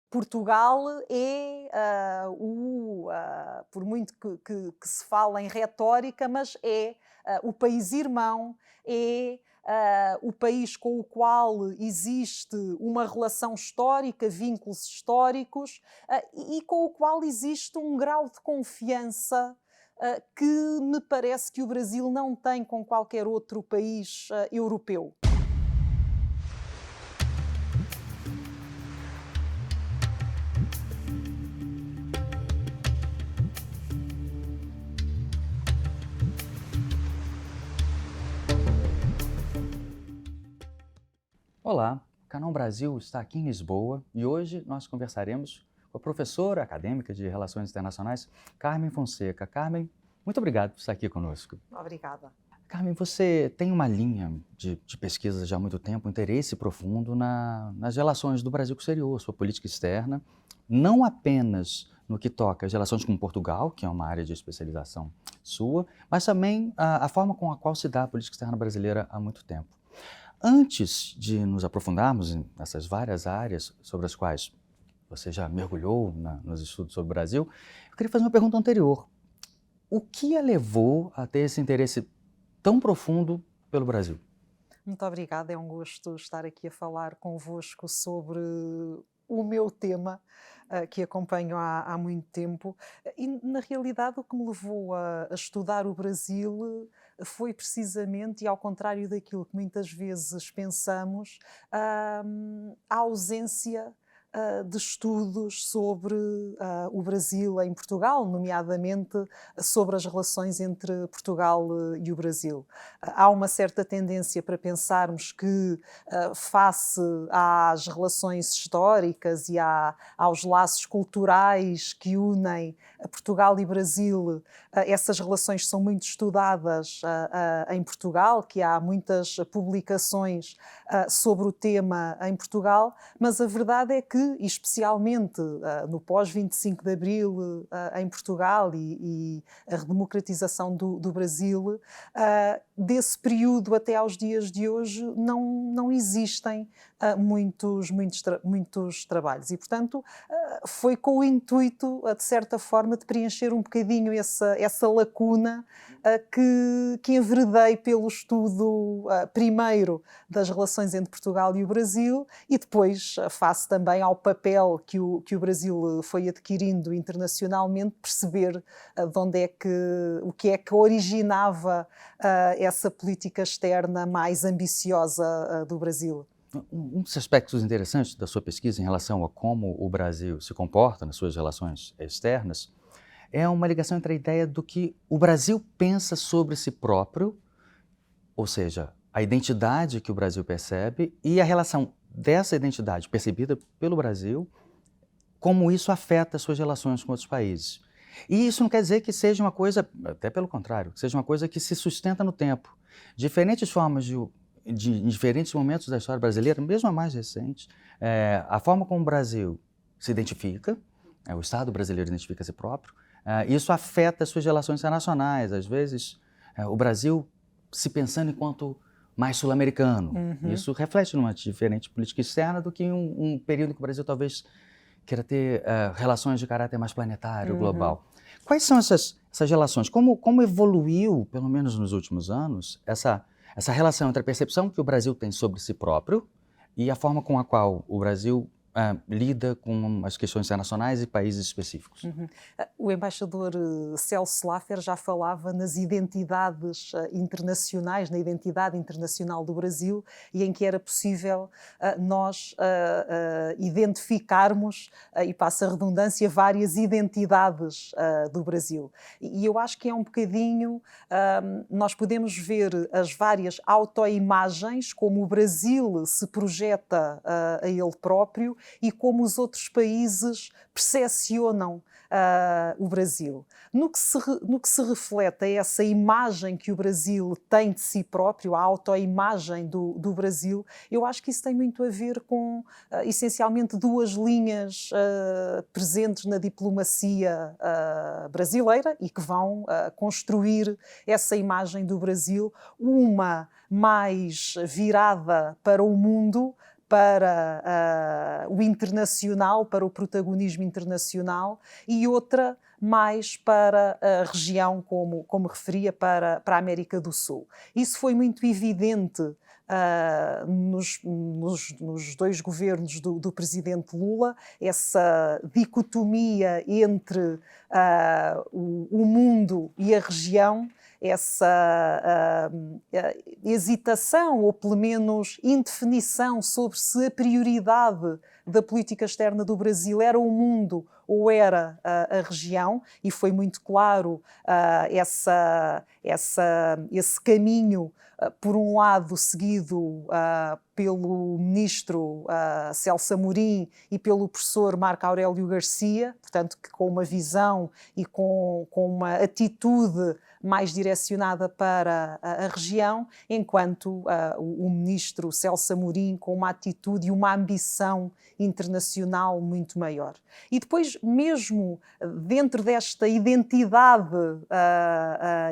Portugal é por muito que se fala em retórica, mas é o país irmão, é o país com o qual existe uma relação histórica, vínculos históricos, e com o qual existe um grau de confiança que me parece que o Brasil não tem com qualquer outro país europeu. Olá, o Canal Brasil está aqui em Lisboa e hoje nós conversaremos com a professora acadêmica de Relações Internacionais, Carmen Fonseca. Carmen, muito obrigado por estar aqui conosco. Obrigada. Carmen, você tem uma linha de pesquisa já há muito tempo, um interesse profundo nas relações do Brasil com o exterior, sua política externa, não apenas no que toca às relações com Portugal, que é uma área de especialização sua, mas também a forma com a qual se dá a política externa brasileira há muito tempo. Antes de nos aprofundarmos nessas várias áreas sobre as quais você já mergulhou nos estudos sobre o Brasil, eu queria fazer uma pergunta anterior. O que a levou a ter esse interesse tão profundo pelo Brasil? Muito obrigada, é um gosto estar aqui a falar convosco sobre o meu tema, que acompanho há muito tempo. E, na realidade, o que me levou a estudar o Brasil foi precisamente, e ao contrário daquilo que muitas vezes pensamos, a ausência de estudos sobre o Brasil em Portugal, nomeadamente sobre as relações entre Portugal e o Brasil. Há uma certa tendência para pensarmos que, face às relações históricas e aos laços culturais que unem Portugal e Brasil, essas relações são muito estudadas em Portugal, que há muitas publicações sobre o tema em Portugal, mas a verdade é que, especialmente no pós-25 de Abril em Portugal e a redemocratização do Brasil, desse período até aos dias de hoje não existem muitos trabalhos. E, portanto, foi com o intuito, de certa forma, de preencher um bocadinho essa lacuna que enveredei pelo estudo, primeiro, das relações entre Portugal e o Brasil e depois, face também ao papel que o Brasil foi adquirindo internacionalmente, perceber o que é que originava essa política externa mais ambiciosa do Brasil. Um dos aspectos interessantes da sua pesquisa em relação a como o Brasil se comporta nas suas relações externas é uma ligação entre a ideia do que o Brasil pensa sobre si próprio, ou seja, a identidade que o Brasil percebe e a relação dessa identidade percebida pelo Brasil, como isso afeta as suas relações com outros países. E isso não quer dizer que seja uma coisa, até pelo contrário, que seja uma coisa que se sustenta no tempo. Diferentes formas em diferentes momentos da história brasileira, mesmo a mais recente, a forma como o Brasil se identifica, o Estado brasileiro identifica a si próprio, isso afeta as suas relações internacionais. Às vezes, o Brasil se pensando enquanto mais sul-americano. Uhum. Isso reflete numa diferente política externa do que um período em que o Brasil talvez queira ter relações de caráter mais planetário, global. Quais são essas relações? Como evoluiu, pelo menos nos últimos anos, essa relação entre a percepção que o Brasil tem sobre si próprio e a forma com a qual o Brasil lida com as questões internacionais e países específicos? O embaixador Celso Laffer já falava nas identidades internacionais, na identidade internacional do Brasil, e em que era possível nós identificarmos, e passa a redundância, várias identidades do Brasil. E eu acho que é um bocadinho, nós podemos ver as várias autoimagens, como o Brasil se projeta a ele próprio e como os outros países percepcionam o Brasil. No que se reflete a essa imagem que o Brasil tem de si próprio, a autoimagem do Brasil, eu acho que isso tem muito a ver com, essencialmente, duas linhas presentes na diplomacia brasileira e que vão construir essa imagem do Brasil, uma mais virada para o mundo, para o internacional, para o protagonismo internacional, e outra mais para a região, como referia, para a América do Sul. Isso foi muito evidente nos dois governos do presidente Lula, essa dicotomia entre o mundo e a região, essa hesitação, ou pelo menos indefinição, sobre se a prioridade da política externa do Brasil era o mundo ou era a região, e foi muito claro esse caminho, por um lado seguido pelo ministro Celso Amorim e pelo professor Marco Aurélio Garcia, portanto, que com uma visão e com uma atitude mais direcionada para a região, enquanto o ministro Celso Amorim com uma atitude e uma ambição internacional muito maior. E depois, mesmo dentro desta identidade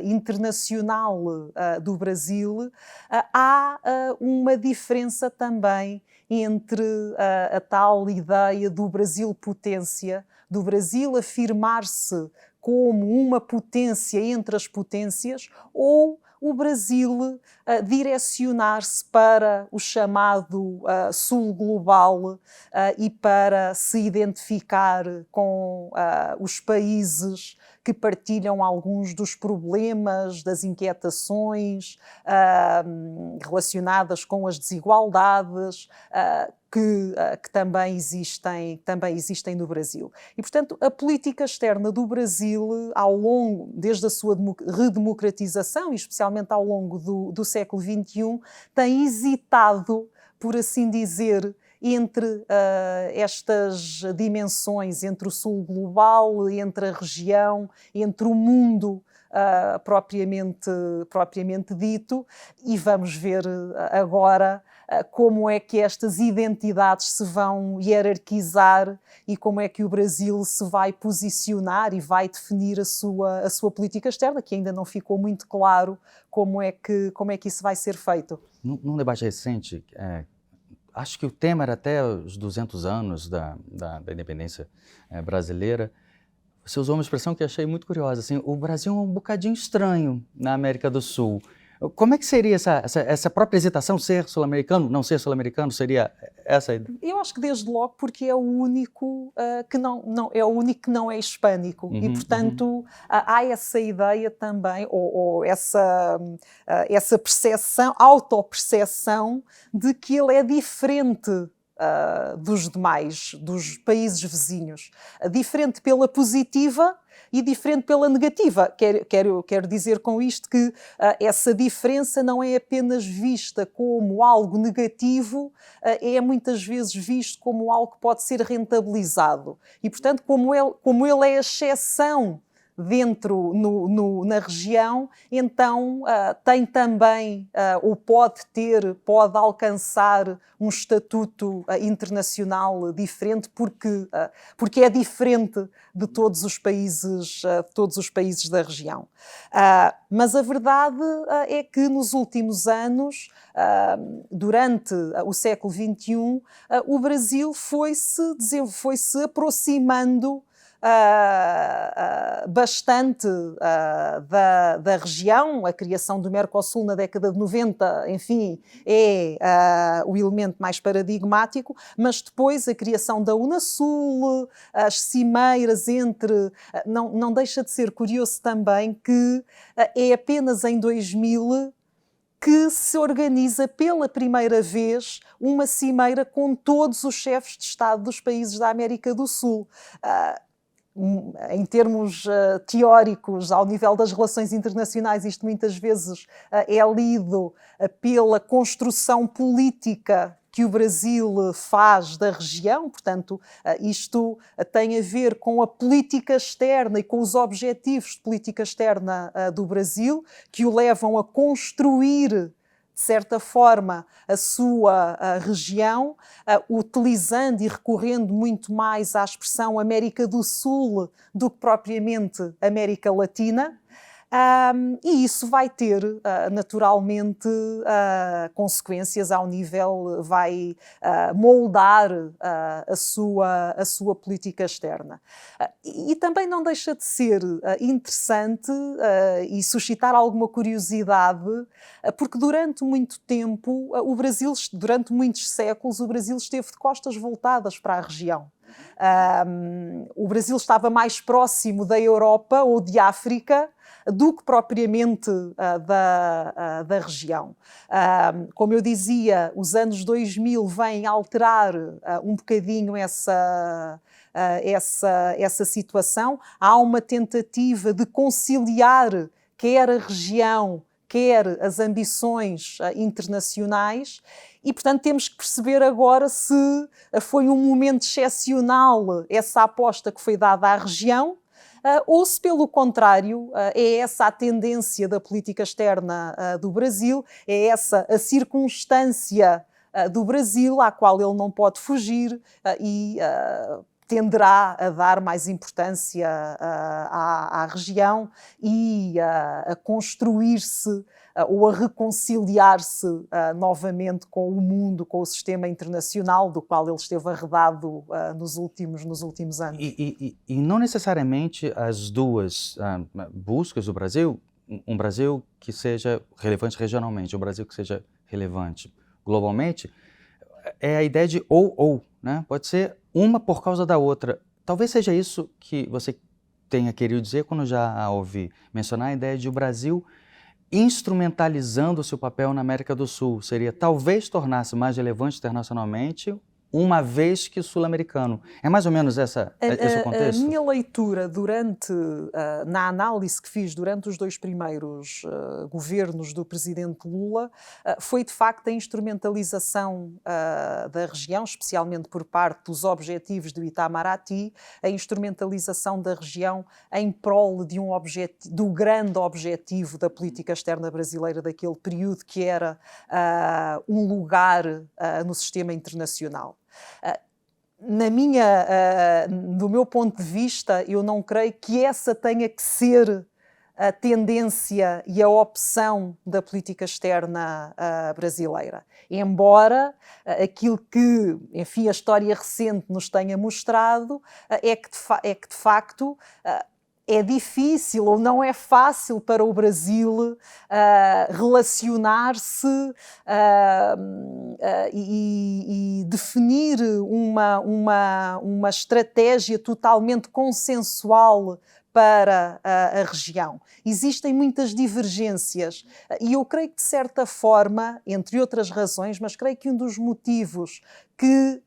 internacional do Brasil, há uma diferença também entre a tal ideia do Brasil potência, do Brasil afirmar-se como uma potência entre as potências, ou o Brasil direcionar-se para o chamado Sul global e para se identificar com os países que partilham alguns dos problemas, das inquietações relacionadas com as desigualdades que também existem no Brasil. E, portanto, a política externa do Brasil, desde a sua redemocratização, e especialmente ao longo do século XXI, tem hesitado, por assim dizer, entre estas dimensões, entre o Sul global, entre a região, entre o mundo propriamente dito, e vamos ver agora como é que estas identidades se vão hierarquizar e como é que o Brasil se vai posicionar e vai definir a sua política externa, que ainda não ficou muito claro como é que isso vai ser feito. Num debate recente, acho que o tema era até os 200 anos da independência brasileira. Você usou uma expressão que achei muito curiosa, assim, o Brasil é um bocadinho estranho na América do Sul. Como é que seria essa própria hesitação, ser sul-americano, não ser sul-americano, seria essa a ideia? Eu acho que desde logo porque é o único que não é hispânico, e portanto há essa ideia também, ou essa percepção, autopercepção de que ele é diferente dos demais, dos países vizinhos. Diferente pela positiva e diferente pela negativa. Quero dizer com isto que essa diferença não é apenas vista como algo negativo, é muitas vezes visto como algo que pode ser rentabilizado. E, portanto, como ele é a exceção na região, então tem também, ou pode alcançar um estatuto internacional diferente, porque é diferente de todos os países da região. Mas a verdade é que nos últimos anos, durante o século XXI, o Brasil foi-se aproximando bastante da região. A criação do Mercosul na década de 90, enfim, é o elemento mais paradigmático, mas depois a criação da Unasul, as cimeiras não deixa de ser curioso também que é apenas em 2000 que se organiza pela primeira vez uma cimeira com todos os chefes de Estado dos países da América do Sul. Em termos teóricos, ao nível das relações internacionais, isto muitas vezes é lido pela construção política que o Brasil faz da região. Portanto, isto tem a ver com a política externa e com os objetivos de política externa do Brasil, que o levam a construir, de certa forma, a sua região, utilizando e recorrendo muito mais à expressão América do Sul do que propriamente América Latina. E isso vai ter, naturalmente, consequências ao nível, vai moldar a sua política externa. E também não deixa de ser interessante e suscitar alguma curiosidade, porque durante muito tempo, durante muitos séculos, o Brasil esteve de costas voltadas para a região. O Brasil estava mais próximo da Europa ou de África do que propriamente da região. Como eu dizia, os anos 2000 vêm alterar um bocadinho essa situação. Há uma tentativa de conciliar quer a região, quer as ambições internacionais, e, portanto, temos que perceber agora se foi um momento excepcional essa aposta que foi dada à região, ou se, pelo contrário, é essa a tendência da política externa do Brasil, é essa a circunstância do Brasil à qual ele não pode fugir e tenderá a dar mais importância à região e a construir-se ou a reconciliar-se novamente com o mundo, com o sistema internacional do qual ele esteve arredado nos últimos anos. E não necessariamente as duas buscas do Brasil, um Brasil que seja relevante regionalmente, um Brasil que seja relevante globalmente, é a ideia de ou, né? Pode ser uma por causa da outra. Talvez seja isso que você tenha querido dizer quando já a ouvi mencionar a ideia de o Brasil instrumentalizando o seu papel na América do Sul. Seria talvez tornar-se mais relevante internacionalmente, uma vez que sul-americano. É mais ou menos esse o contexto? A minha leitura na análise que fiz durante os 2 primeiros governos do presidente Lula, foi de facto a instrumentalização da região, especialmente por parte dos objetivos do Itamaraty, a instrumentalização da região em prol de do grande objetivo da política externa brasileira daquele período, que era um lugar no sistema internacional. Do meu ponto de vista, eu não creio que essa tenha que ser a tendência e a opção da política externa brasileira. Embora aquilo que, enfim, a história recente nos tenha mostrado é que de facto é difícil ou não é fácil para o Brasil relacionar-se e definir uma estratégia totalmente consensual para a região. Existem muitas divergências e eu creio que, de certa forma, entre outras razões, mas creio que um dos motivos que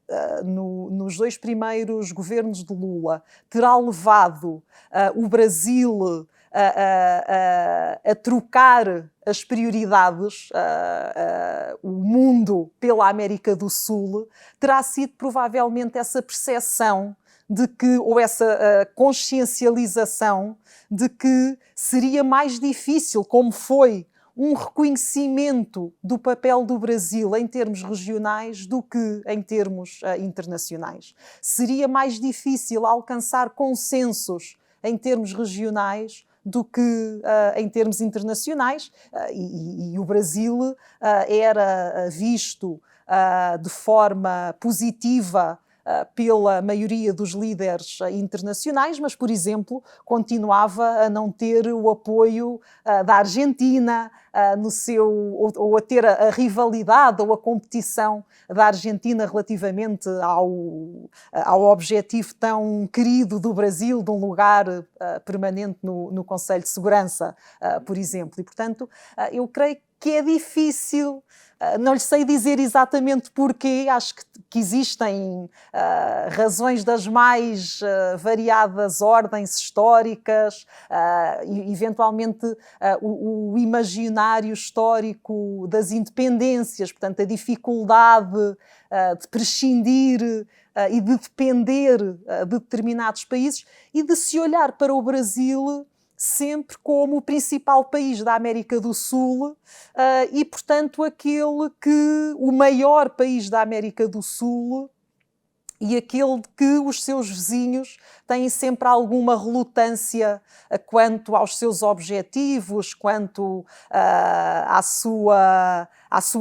nos 2 primeiros governos de Lula terá levado o Brasil a trocar as prioridades, o mundo pela América do Sul, terá sido provavelmente essa percepção de que, ou essa consciencialização de que seria mais difícil, como foi um reconhecimento do papel do Brasil em termos regionais do que em termos internacionais. Seria mais difícil alcançar consensos em termos regionais do que em termos internacionais, e o Brasil era visto de forma positiva pela maioria dos líderes internacionais, mas, por exemplo, continuava a não ter o apoio da Argentina ou a ter a rivalidade ou a competição da Argentina relativamente ao objetivo tão querido do Brasil de um lugar permanente no Conselho de Segurança, por exemplo. E, portanto, eu creio que é difícil. Não lhe sei dizer exatamente porquê, acho que existem razões das mais variadas ordens históricas, eventualmente o imaginário histórico das independências, portanto a dificuldade de prescindir e de depender de determinados países e de se olhar para o Brasil sempre como o principal país da América do Sul e, portanto, o maior país da América do Sul e aquele de que os seus vizinhos têm sempre alguma relutância quanto aos seus objetivos, quanto à sua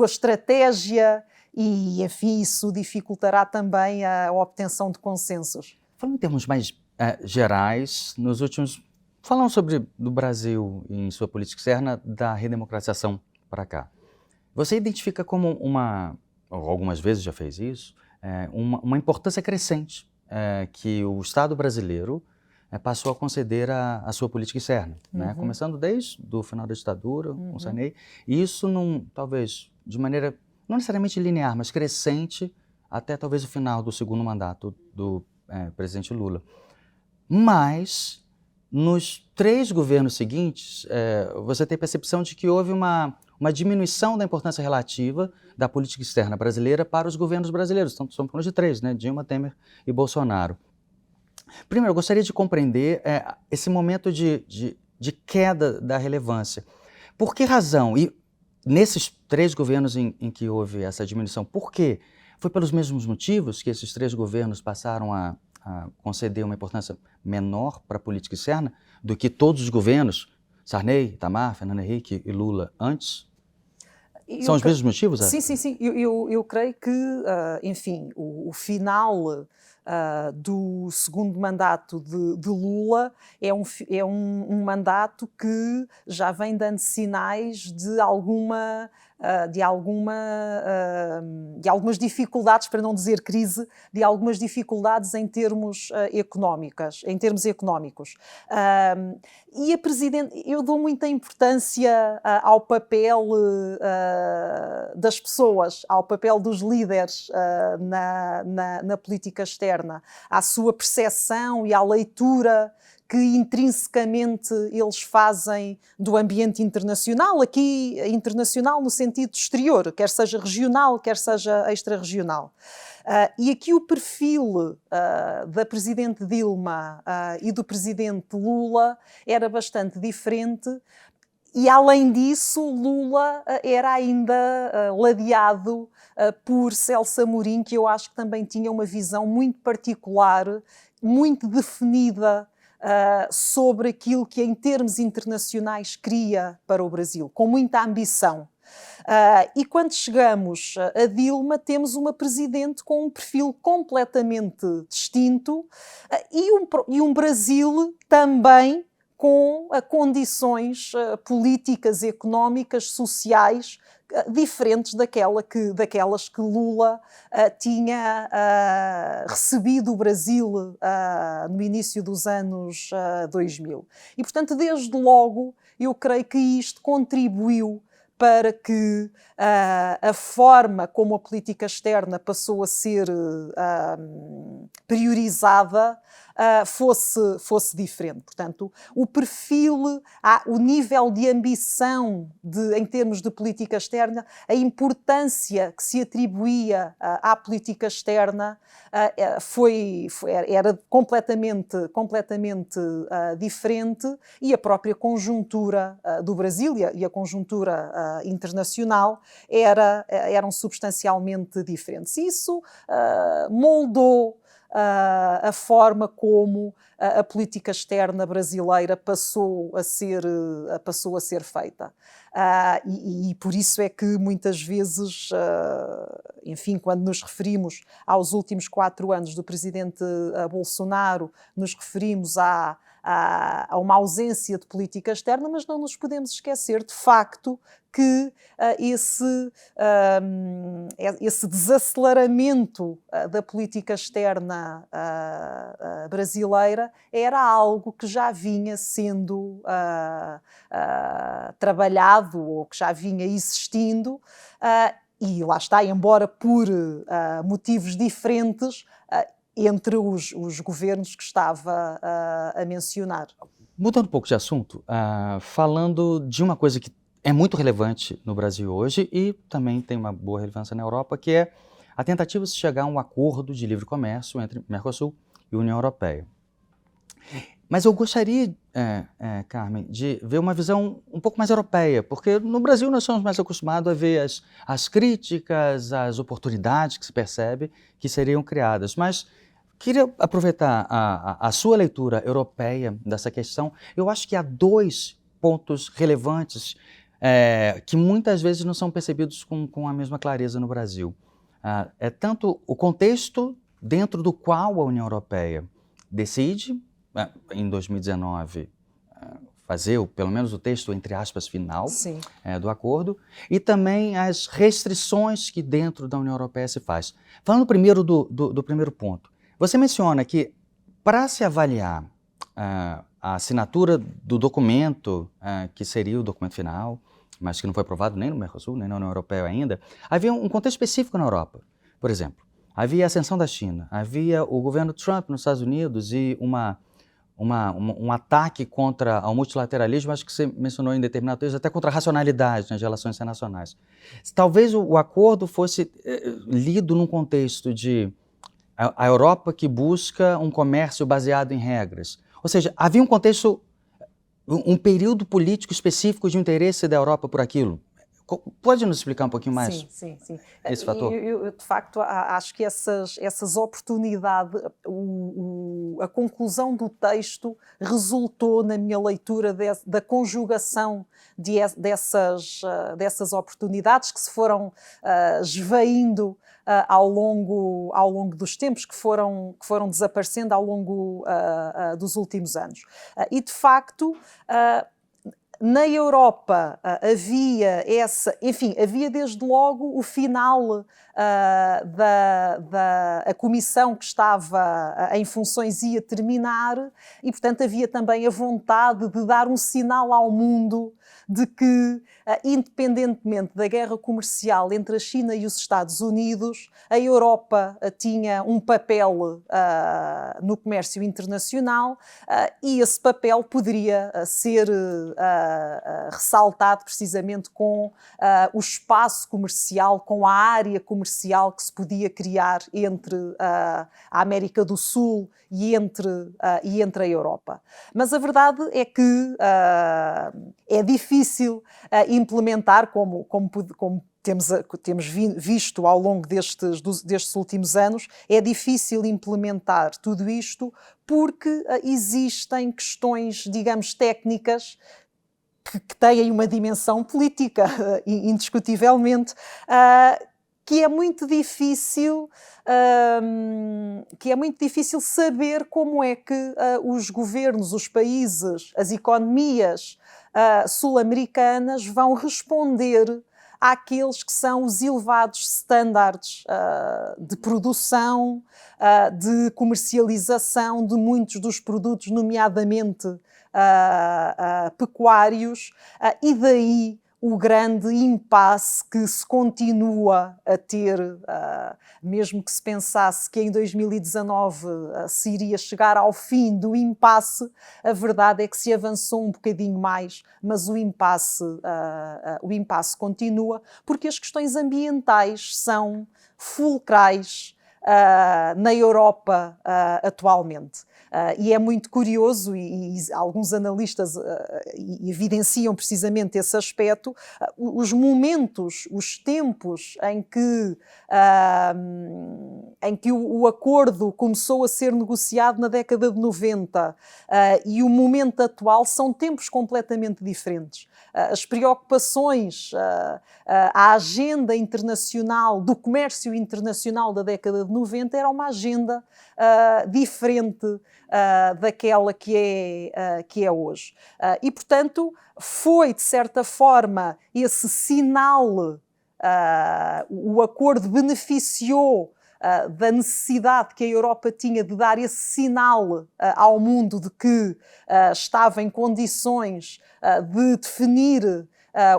estratégia, e, enfim, isso dificultará também a obtenção de consensos. Falando em termos mais gerais, nos últimos... Falando sobre do Brasil em sua política externa, da redemocratização para cá. Você identifica como ou algumas vezes já fez isso, uma importância crescente que o Estado brasileiro passou a conceder à sua política externa, né? Começando desde o final da ditadura, com o Sarney, e isso talvez de maneira não necessariamente linear, mas crescente até talvez o final do segundo mandato do presidente Lula. Mas nos 3 governos seguintes, você tem a percepção de que houve uma diminuição da importância relativa da política externa brasileira para os governos brasileiros. Então, estamos falando de 3, né? Dilma, Temer e Bolsonaro. Primeiro, eu gostaria de compreender esse momento de queda da relevância. Por que razão? E nesses 3 governos em que houve essa diminuição, por quê? Foi pelos mesmos motivos que esses 3 governos passaram a conceder uma importância menor para a política externa do que todos os governos, Sarney, Itamar, Fernando Henrique e Lula, antes? São os mesmos motivos? Sim. Eu creio que, enfim, o final do segundo mandato de Lula é um mandato que já vem dando sinais de algumas dificuldades, para não dizer crise, de algumas dificuldades em termos económicos. E a Presidente, eu dou muita importância ao papel das pessoas, ao papel dos líderes na política externa, à sua percepção e à leitura que intrinsecamente eles fazem do ambiente internacional, aqui internacional no sentido exterior, quer seja regional, quer seja extra-regional. E aqui o perfil da Presidente Dilma e do Presidente Lula era bastante diferente, e além disso Lula era ainda ladeado por Celso Amorim, que eu acho que também tinha uma visão muito particular, muito definida sobre aquilo que em termos internacionais queria para o Brasil, com muita ambição. E quando chegamos a Dilma, temos uma presidente com um perfil completamente distinto e um Brasil também com condições políticas, económicas, sociais diferentes daquelas que Lula tinha recebido o Brasil no início dos anos 2000. E, portanto, desde logo, eu creio que isto contribuiu para que a forma como a política externa passou a ser priorizada fosse diferente. Portanto, o perfil, o nível de ambição em termos de política externa, a importância que se atribuía à política externa era completamente diferente, e a própria conjuntura do Brasil e a conjuntura internacional eram substancialmente diferentes. Isso moldou a forma como a política externa brasileira passou a ser feita. E por isso é que muitas vezes, enfim, quando nos referimos aos últimos 4 anos do presidente Bolsonaro, nos referimos a uma ausência de política externa, mas não nos podemos esquecer, de facto, que esse desaceleramento da política externa brasileira era algo que já vinha sendo trabalhado, ou que já vinha existindo, e lá está, embora por motivos diferentes, entre os governos que estava a mencionar. Mudando um pouco de assunto, falando de uma coisa que é muito relevante no Brasil hoje e também tem uma boa relevância na Europa, que é a tentativa de chegar a um acordo de livre comércio entre Mercosul e União Europeia. Mas eu gostaria, Carmen, de ver uma visão um pouco mais europeia, porque no Brasil nós somos mais acostumados a ver as críticas, as oportunidades que se percebe que seriam criadas. Mas queria aproveitar a sua leitura europeia dessa questão. Eu acho que há dois pontos relevantes que muitas vezes não são percebidos com a mesma clareza no Brasil. É tanto o contexto dentro do qual a União Europeia decide, em 2019, fazer pelo menos o texto, entre aspas, final do acordo, e também as restrições que dentro da União Europeia se faz. Falando primeiro do primeiro ponto, você menciona que para se avaliar a assinatura do documento, que seria o documento final, mas que não foi aprovado nem no Mercosul, nem na União Europeia ainda, havia um contexto específico na Europa. Por exemplo, havia a ascensão da China, havia o governo Trump nos Estados Unidos e um ataque contra o multilateralismo, acho que você mencionou em determinado texto, até contra a racionalidade nas relações internacionais. Talvez o acordo fosse lido num contexto de a Europa que busca um comércio baseado em regras. Ou seja, havia um contexto, um período político específico de interesse da Europa por aquilo. Pode nos explicar um pouquinho mais esse fator? Eu, de facto, acho que essas oportunidades, a conclusão do texto resultou, na minha leitura, da conjugação dessas oportunidades que se foram esvaindo ao longo dos tempos, que foram desaparecendo ao longo dos últimos anos. E, de facto, na Europa havia havia desde logo o final da comissão que estava em funções ia terminar e, portanto, havia também a vontade de dar um sinal ao mundo de que, independentemente da guerra comercial entre a China e os Estados Unidos, a Europa tinha um papel no comércio internacional e esse papel poderia ser ressaltado precisamente com o espaço comercial, com a área comercial que se podia criar entre a América do Sul e entre a Europa. Mas a verdade é que é difícil implementar, como temos visto ao longo destes últimos anos, é difícil implementar tudo isto porque existem questões, digamos, técnicas que têm uma dimensão política, indiscutivelmente, que é muito difícil saber como é que os governos, os países, as economias sul-americanas vão responder àqueles que são os elevados estándares de produção, de comercialização de muitos dos produtos, nomeadamente pecuários, e daí o grande impasse que se continua a ter, mesmo que se pensasse que em 2019 se iria chegar ao fim do impasse, a verdade é que se avançou um bocadinho mais, mas o impasse continua, porque as questões ambientais são fulcrais na Europa atualmente. E é muito curioso, e alguns analistas evidenciam precisamente esse aspecto, os momentos, os tempos em que o acordo começou a ser negociado na década de 90 e o momento atual são tempos completamente diferentes. As preocupações, a agenda internacional, do comércio internacional da década de 90 era uma agenda diferente daquela que é hoje. E, portanto, foi, de certa forma, esse sinal, o acordo beneficiou da necessidade que a Europa tinha de dar esse sinal ao mundo de que estava em condições de definir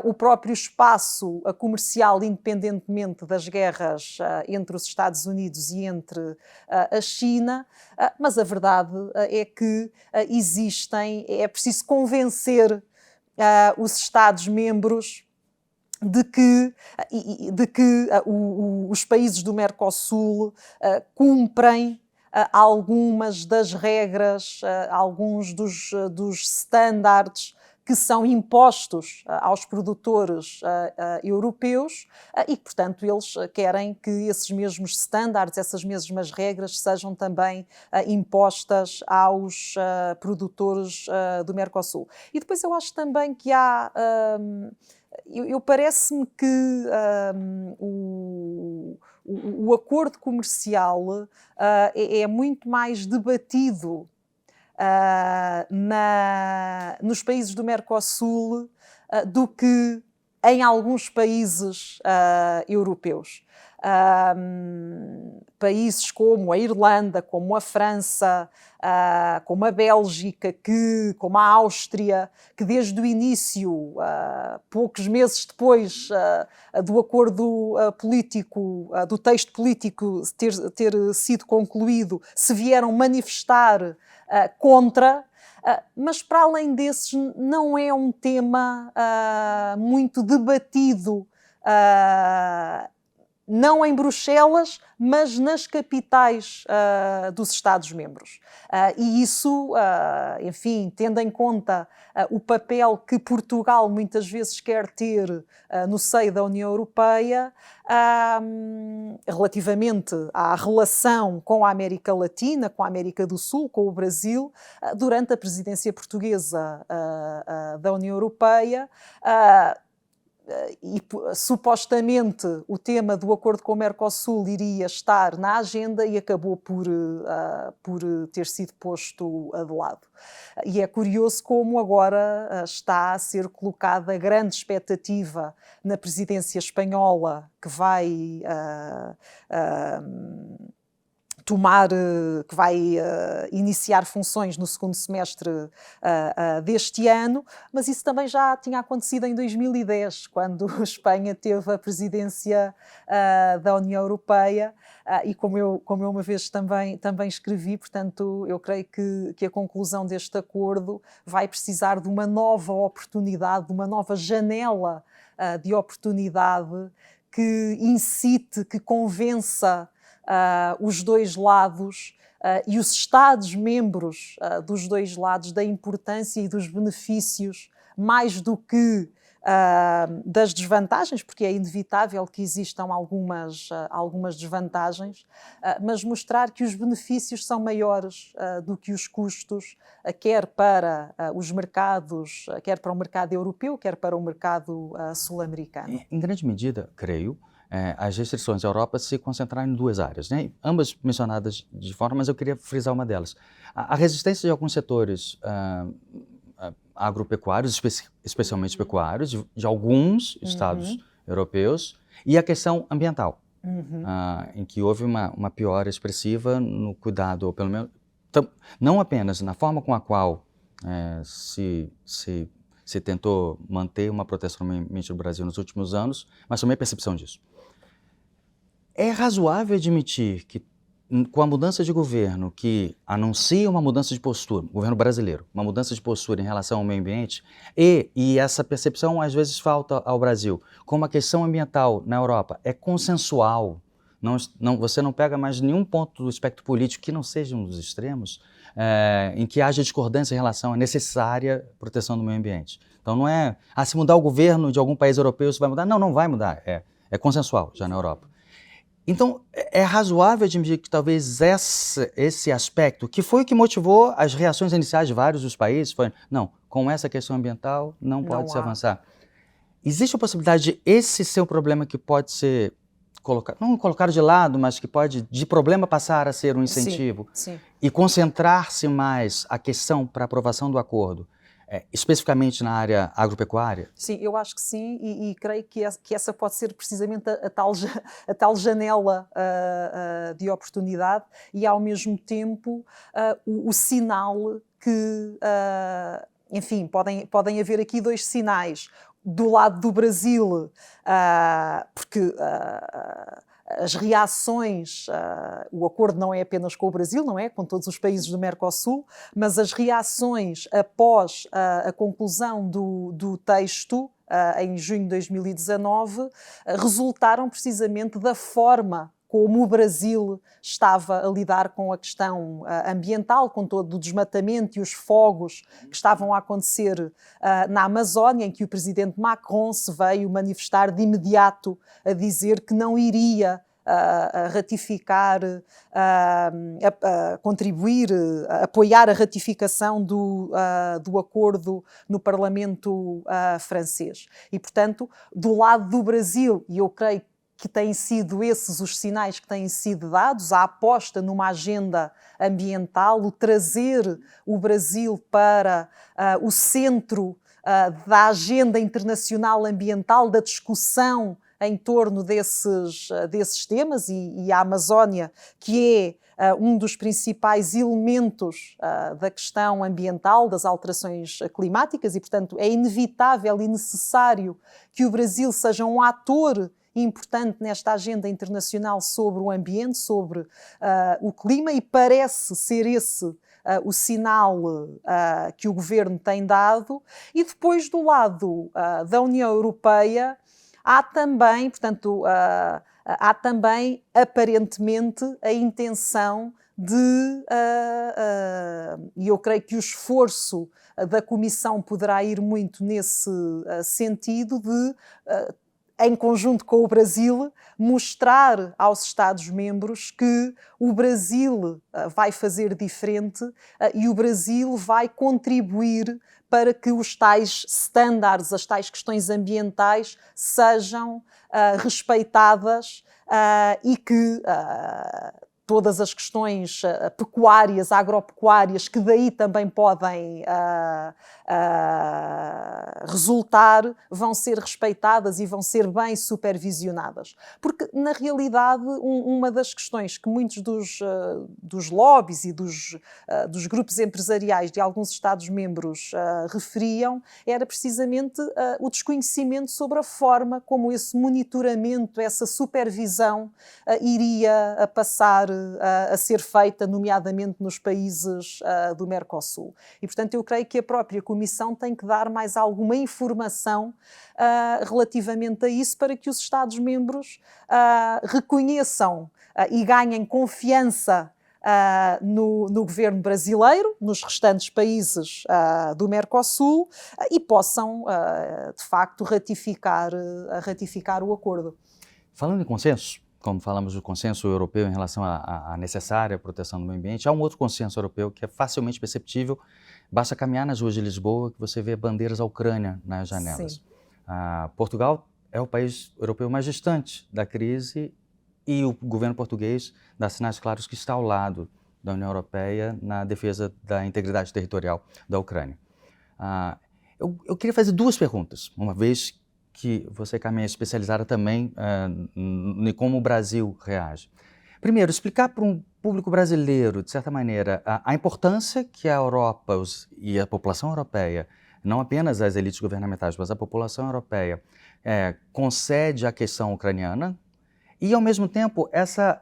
o próprio espaço comercial independentemente das guerras entre os Estados Unidos e entre a China, mas a verdade é que é preciso convencer os Estados-membros de que os países do Mercosul cumprem algumas das regras, alguns dos standards que são impostos aos produtores europeus e, portanto, eles querem que esses mesmos standards, essas mesmas regras sejam também impostas aos produtores do Mercosul. E depois eu acho também que há... parece-me que o acordo comercial é muito mais debatido nos países do Mercosul do que em alguns países europeus. Países como a Irlanda, como a França, como a Bélgica, como a Áustria, que desde o início, poucos meses depois do acordo político, do texto político ter sido concluído, se vieram manifestar contra, mas para além desses não é um tema muito debatido, não em Bruxelas, mas nas capitais dos Estados-membros. E isso, enfim, tendo em conta o papel que Portugal muitas vezes quer ter no seio da União Europeia, relativamente à relação com a América Latina, com a América do Sul, com o Brasil, durante a presidência portuguesa da União Europeia, e supostamente o tema do acordo com o Mercosul iria estar na agenda e acabou por ter sido posto de lado. E é curioso como agora está a ser colocada grande expectativa na presidência espanhola, que vai que vai iniciar funções no segundo semestre deste ano, mas isso também já tinha acontecido em 2010, quando a Espanha teve a presidência da União Europeia, e como eu uma vez também escrevi, portanto, eu creio que a conclusão deste acordo vai precisar de uma nova oportunidade, de uma nova janela de oportunidade que incite, que convença os dois lados e os Estados-membros dos dois lados da importância e dos benefícios, mais do que das desvantagens, porque é inevitável que existam algumas desvantagens, mas mostrar que os benefícios são maiores do que os custos, quer para os mercados, quer para o mercado europeu, quer para o mercado sul-americano. Em grande medida, creio, as restrições à Europa se concentraram em duas áreas, né? Ambas mencionadas de forma, mas eu queria frisar uma delas. A resistência de alguns setores agropecuários, especialmente pecuários, de alguns estados europeus, e a questão ambiental, em que houve uma piora expressiva no cuidado, ou pelo menos, não apenas na forma com a qual se tentou manter uma proteção do meio ambiente no Brasil nos últimos anos, mas também a percepção disso. É razoável admitir que, com a mudança de governo, que anuncia uma mudança de postura, governo brasileiro, uma mudança de postura em relação ao meio ambiente, e essa percepção às vezes falta ao Brasil, como a questão ambiental na Europa é consensual, você não pega mais nenhum ponto do espectro político que não seja um dos extremos, em que haja discordância em relação à necessária proteção do meio ambiente. Então não é, se mudar o governo de algum país europeu, isso vai mudar? Não, não vai mudar, é consensual já na Europa. Então, é razoável admitir que talvez esse aspecto, que foi o que motivou as reações iniciais de vários dos países, foi, não, com essa questão ambiental não pode se avançar. Existe a possibilidade de esse ser um problema que pode ser não colocado de lado, mas que pode, de problema, passar a ser um incentivo, sim. E concentrar-se mais a questão para aprovação do acordo, especificamente na área agropecuária? Sim, eu acho que sim, e creio que essa pode ser precisamente a tal janela de oportunidade e, ao mesmo tempo, o sinal que, enfim, podem haver aqui dois sinais. Do lado do Brasil, porque as reações, o acordo não é apenas com o Brasil, não é? Com todos os países do Mercosul, mas as reações após a conclusão do texto, em junho de 2019, resultaram precisamente da forma como o Brasil estava a lidar com a questão ambiental, com todo o desmatamento e os fogos que estavam a acontecer na Amazónia, em que o presidente Macron se veio manifestar de imediato a dizer que não iria a ratificar, a contribuir, a apoiar a ratificação do acordo no Parlamento francês. E, portanto, do lado do Brasil, e eu creio que têm sido esses os sinais que têm sido dados, a aposta numa agenda ambiental, o trazer o Brasil para o centro da agenda internacional ambiental, da discussão em torno desses temas, e a Amazónia, que é um dos principais elementos da questão ambiental, das alterações climáticas, e, portanto, é inevitável e necessário que o Brasil seja um ator importante nesta agenda internacional sobre o ambiente, sobre o clima, e parece ser esse o sinal que o governo tem dado. E depois, do lado da União Europeia, há também, portanto, há também, aparentemente, a intenção de, e eu creio que o esforço da Comissão poderá ir muito nesse sentido de, em conjunto com o Brasil, mostrar aos Estados-membros que o Brasil vai fazer diferente e o Brasil vai contribuir para que os tais standards, as tais questões ambientais sejam respeitadas e que todas as questões pecuárias, agropecuárias, que daí também podem resultar, vão ser respeitadas e vão ser bem supervisionadas. Porque, na realidade, uma das questões que muitos dos lobbies e dos grupos empresariais de alguns Estados-membros referiam era precisamente o desconhecimento sobre a forma como esse monitoramento, essa supervisão iria passar a ser feita, nomeadamente nos países do Mercosul. E, portanto, eu creio que a própria Comissão tem que dar mais alguma informação relativamente a isso, para que os Estados-membros reconheçam e ganhem confiança no governo brasileiro, nos restantes países do Mercosul, e possam, de facto, ratificar o acordo. Falando em consenso, como falamos do consenso europeu em relação à necessária proteção do meio ambiente, há um outro consenso europeu que é facilmente perceptível. Basta caminhar nas ruas de Lisboa que você vê bandeiras da Ucrânia nas janelas. Portugal é o país europeu mais distante da crise e o governo português dá sinais claros que está ao lado da União Europeia na defesa da integridade territorial da Ucrânia. Eu queria fazer duas perguntas, uma vez que você caminha especializada também em como o Brasil reage. Primeiro, explicar para um público brasileiro, de certa maneira, a importância que a Europa e a população europeia, não apenas as elites governamentais, mas a população europeia, concede à questão ucraniana, e, ao mesmo tempo, essa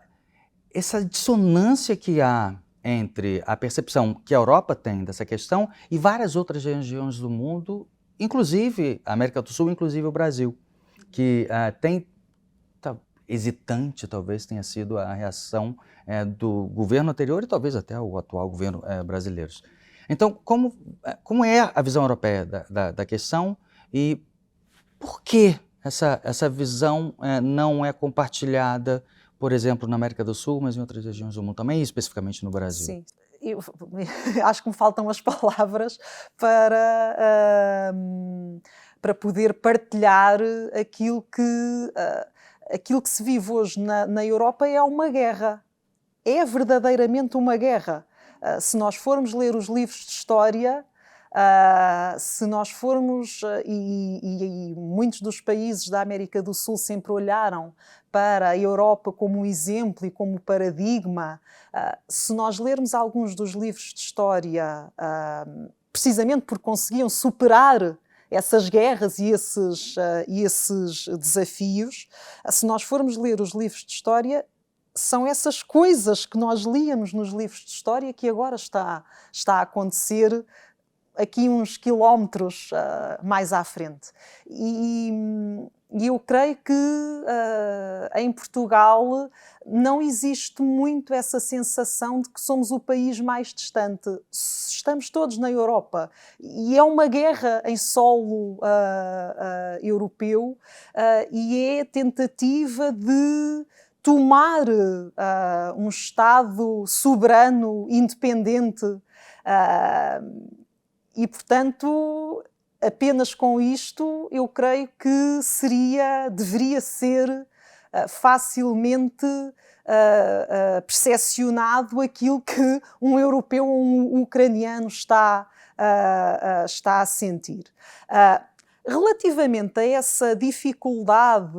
dissonância que há entre a percepção que a Europa tem dessa questão e várias outras regiões do mundo, inclusive a América do Sul, inclusive o Brasil, que hesitante talvez tenha sido a reação do governo anterior e talvez até o atual governo brasileiro. Então, como é a visão europeia da questão e por que essa visão não é compartilhada, por exemplo, na América do Sul, mas em outras regiões do mundo também, especificamente no Brasil? Sim. Eu acho que me faltam as palavras para poder partilhar aquilo que se vive hoje na Europa. É uma guerra, é verdadeiramente uma guerra. Se nós formos ler os livros de história, se nós formos, e muitos dos países da América do Sul sempre olharam para a Europa como um exemplo e como paradigma, se nós lermos alguns dos livros de história, precisamente porque conseguiam superar essas guerras e esses desafios, se nós formos ler os livros de história, são essas coisas que nós líamos nos livros de história que agora está a acontecer aqui uns quilómetros mais à frente. E eu creio que em Portugal não existe muito essa sensação de que somos o país mais distante. Estamos todos na Europa e é uma guerra em solo europeu e é tentativa de tomar um Estado soberano, independente. E, portanto, apenas com isto, eu creio que deveria ser facilmente percepcionado aquilo que um europeu ou um ucraniano está a sentir. Relativamente a essa dificuldade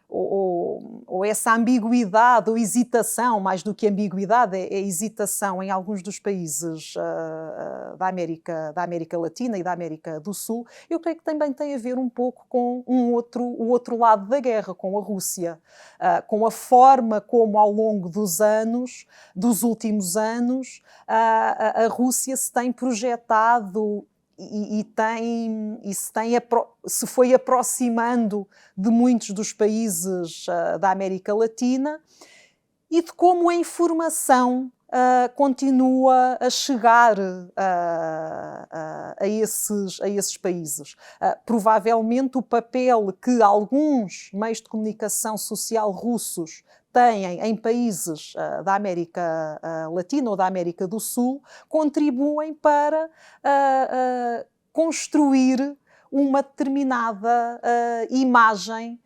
ou essa ambiguidade ou hesitação, mais do que ambiguidade, é hesitação em alguns dos países da América Latina e da América do Sul, eu creio que também tem a ver um pouco com o outro lado da guerra, com a Rússia, com a forma como ao longo dos últimos anos, a Rússia se tem projetado se foi aproximando de muitos dos países da América Latina e de como a informação continua a chegar a esses países. Provavelmente o papel que alguns meios de comunicação social russos têm em países da América Latina ou da América do Sul contribuem para construir uma determinada imagem,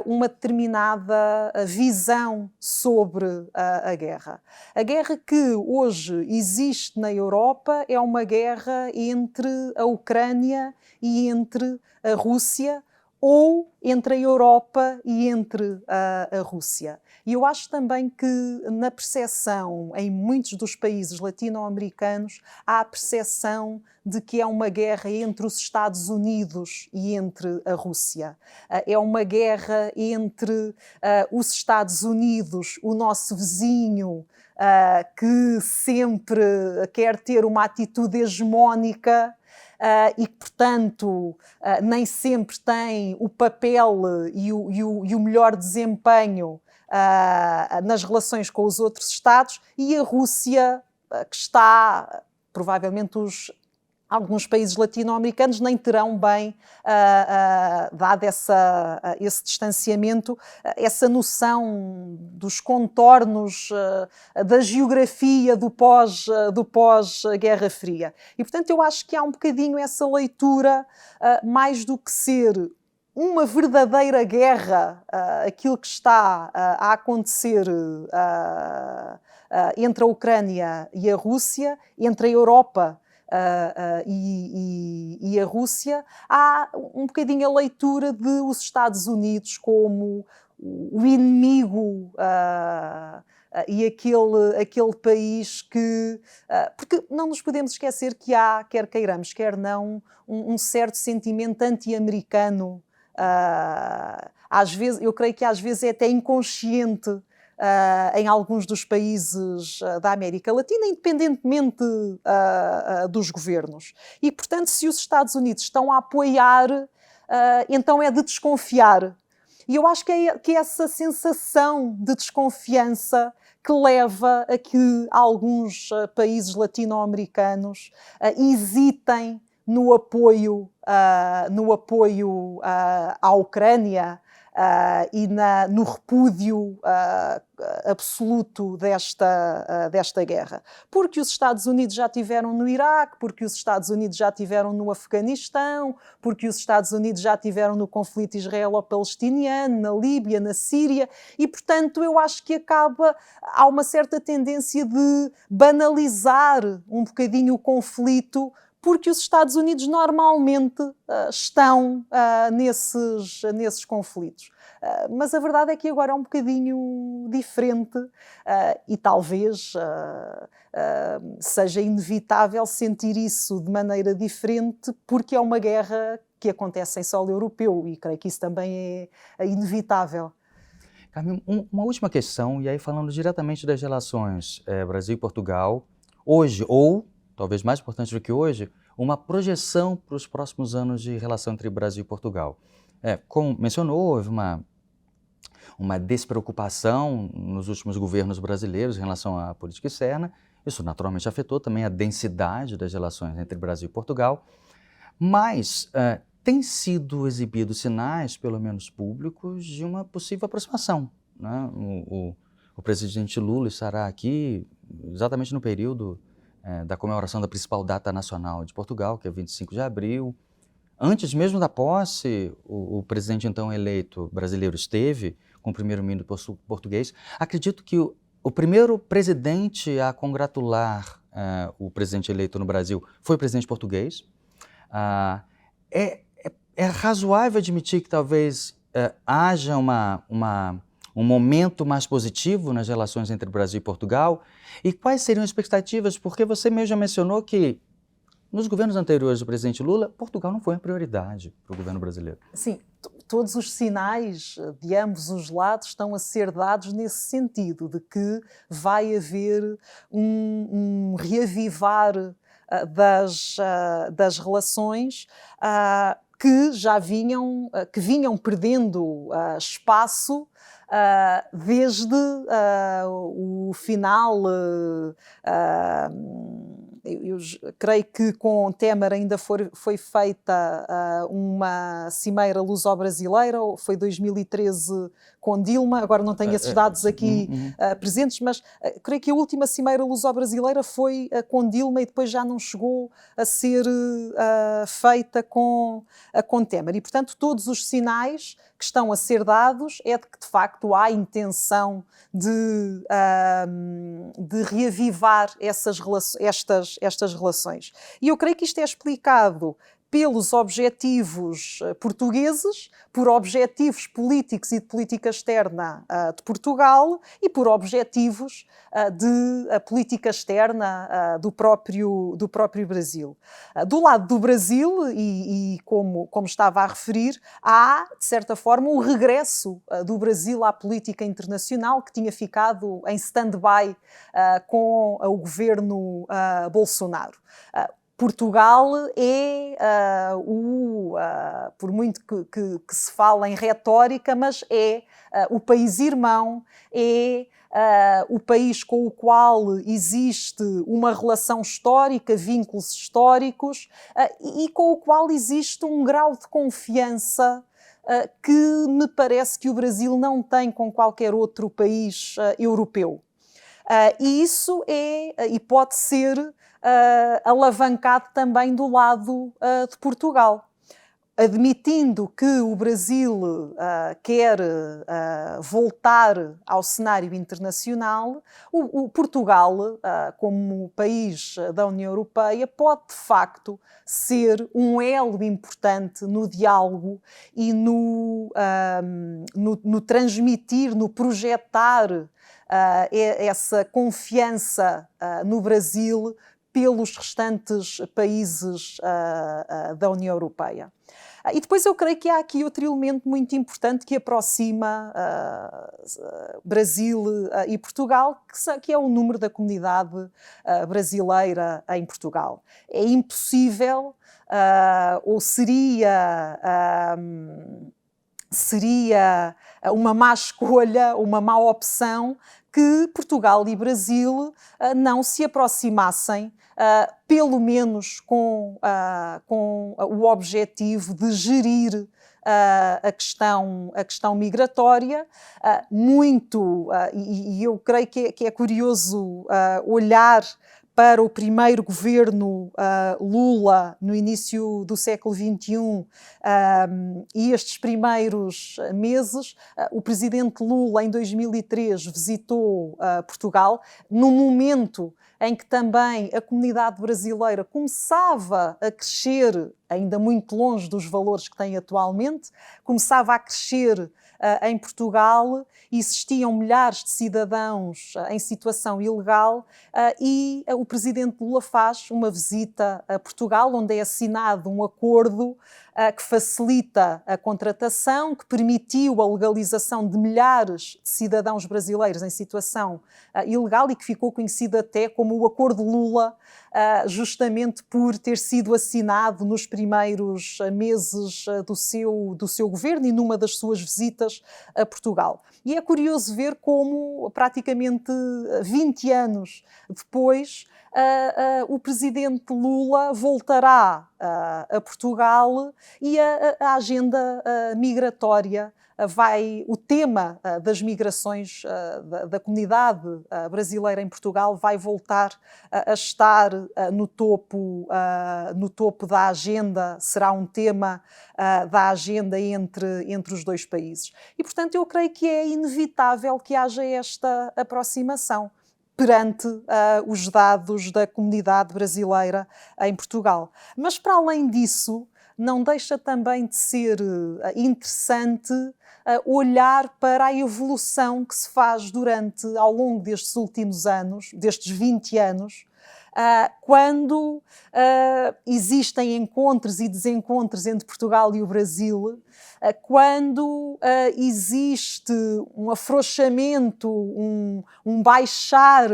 uma determinada visão sobre a guerra. A guerra que hoje existe na Europa é uma guerra entre a Ucrânia e entre a Rússia, ou entre a Europa e entre a Rússia. E eu acho também que na percepção, em muitos dos países latino-americanos, há a percepção de que é uma guerra entre os Estados Unidos e entre a Rússia. É uma guerra entre os Estados Unidos, o nosso vizinho, que sempre quer ter uma atitude hegemónica, e que, portanto, nem sempre tem o papel e o melhor desempenho nas relações com os outros Estados, e a Rússia, que está, provavelmente alguns países latino-americanos nem terão bem dado esse distanciamento, essa noção dos contornos da geografia do pós-Guerra Fria. E, portanto, eu acho que há um bocadinho essa leitura, mais do que ser uma verdadeira guerra, aquilo que está a acontecer entre a Ucrânia e a Rússia, entre a Europa e a Rússia, há um bocadinho a leitura de os Estados Unidos como o inimigo e aquele país que... porque não nos podemos esquecer que há, quer queiramos, quer não, um certo sentimento anti-americano. Às vezes, eu creio que às vezes é até inconsciente em alguns dos países da América Latina, independentemente dos governos. E, portanto, se os Estados Unidos estão a apoiar, então é de desconfiar. E eu acho que é essa sensação de desconfiança que leva a que alguns países latino-americanos hesitem no apoio à Ucrânia e no repúdio absoluto desta guerra. Porque os Estados Unidos já tiveram no Iraque, porque os Estados Unidos já tiveram no Afeganistão, porque os Estados Unidos já tiveram no conflito israelo-palestiniano, na Líbia, na Síria, e, portanto, eu acho que há uma certa tendência de banalizar um bocadinho o conflito, porque os Estados Unidos normalmente estão nesses conflitos. Mas a verdade é que agora é um bocadinho diferente e talvez seja inevitável sentir isso de maneira diferente, porque é uma guerra que acontece em solo europeu e creio que isso também é inevitável. Carmen, uma última questão, e aí falando diretamente das relações Brasil e Portugal, hoje ou talvez mais importante do que hoje, uma projeção para os próximos anos de relação entre Brasil e Portugal. Como mencionou, houve uma despreocupação nos últimos governos brasileiros em relação à política externa. Isso naturalmente afetou também a densidade das relações entre Brasil e Portugal, mas tem sido exibidos sinais, pelo menos públicos, de uma possível aproximação, né? O presidente Lula estará aqui exatamente no período da comemoração da principal data nacional de Portugal, que é 25 de abril. Antes mesmo da posse, o presidente então eleito brasileiro esteve com o primeiro-ministro português. Acredito que o primeiro presidente a congratular o presidente eleito no Brasil foi o presidente português. É razoável admitir que talvez haja um momento mais positivo nas relações entre Brasil e Portugal? E quais seriam as expectativas? Porque você mesmo já mencionou que nos governos anteriores do presidente Lula, Portugal não foi uma prioridade para o governo brasileiro. Sim, todos os sinais de ambos os lados estão a ser dados nesse sentido, de que vai haver um reavivar das relações que vinham perdendo espaço desde o final. Eu creio que com Temer ainda foi feita uma cimeira luso-brasileira, foi 2013 com Dilma, agora não tenho esses dados aqui presentes, mas creio que a última cimeira luso-brasileira foi com Dilma e depois já não chegou a ser feita com Temer. E, portanto, todos os sinais que estão a ser dados é de que, de facto, há intenção de reavivar estas relações. E eu creio que isto é explicado pelos objetivos portugueses, por objetivos políticos e de política externa de Portugal e por objetivos de política externa do próprio Brasil. Do lado do Brasil, e como estava a referir, há, de certa forma, o regresso do Brasil à política internacional, que tinha ficado em stand-by com o governo Bolsonaro. Portugal é, por muito que se fala em retórica, mas é o país irmão, é o país com o qual existe uma relação histórica, vínculos históricos, e com o qual existe um grau de confiança que me parece que o Brasil não tem com qualquer outro país europeu. E isso e pode ser alavancado também do lado de Portugal. Admitindo que o Brasil quer voltar ao cenário internacional, o Portugal, como país da União Europeia, pode de facto ser um elo importante no diálogo e no transmitir, no projetar essa confiança no Brasil pelos restantes países da União Europeia. E depois eu creio que há aqui outro elemento muito importante que aproxima Brasil e Portugal, que é o número da comunidade brasileira em Portugal. É impossível, ou seria uma má escolha, uma má opção, que Portugal e Brasil não se aproximassem, pelo menos com o objetivo de gerir a questão migratória, e eu creio que é curioso olhar para o primeiro governo Lula no início do século XXI e estes primeiros meses. O presidente Lula, em 2003, visitou Portugal, num momento em que também a comunidade brasileira começava a crescer, ainda muito longe dos valores que tem atualmente, começava a crescer em Portugal existiam milhares de cidadãos em situação ilegal e o presidente Lula faz uma visita a Portugal, onde é assinado um acordo que facilita a contratação, que permitiu a legalização de milhares de cidadãos brasileiros em situação ilegal e que ficou conhecido até como o Acordo Lula, justamente por ter sido assinado nos primeiros meses do seu governo e numa das suas visitas a Portugal. E é curioso ver como, praticamente 20 anos depois, o presidente Lula voltará a Portugal e a agenda migratória o tema das migrações da comunidade brasileira em Portugal vai voltar a estar no topo da agenda, será um tema da agenda entre os dois países. E, portanto, eu creio que é inevitável que haja esta aproximação perante os dados da comunidade brasileira em Portugal. Mas, para além disso, não deixa também de ser interessante olhar para a evolução que se faz ao longo destes últimos anos, destes 20 anos, quando existem encontros e desencontros entre Portugal e o Brasil, quando existe um afrouxamento, um baixar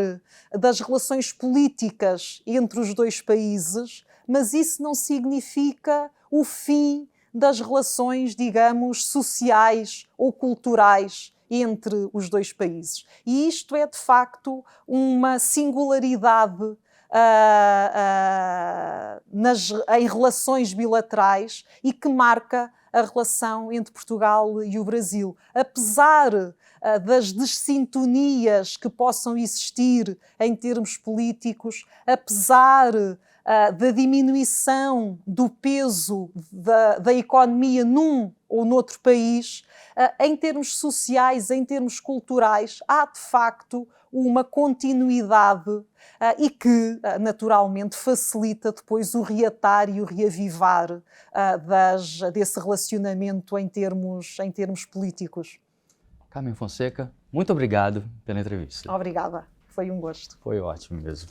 das relações políticas entre os dois países, mas isso não significa o fim das relações, digamos, sociais ou culturais entre os dois países. E isto é, de facto, uma singularidade em relações bilaterais e que marca a relação entre Portugal e o Brasil. Apesar das dessintonias que possam existir em termos políticos, apesar da diminuição do peso da economia num ou noutro país, em termos sociais, em termos culturais, há de facto uma continuidade e que, naturalmente, facilita depois o reatar e o reavivar desse relacionamento em termos políticos. Carmen Fonseca, muito obrigado pela entrevista. Obrigada, foi um gosto. Foi ótimo mesmo.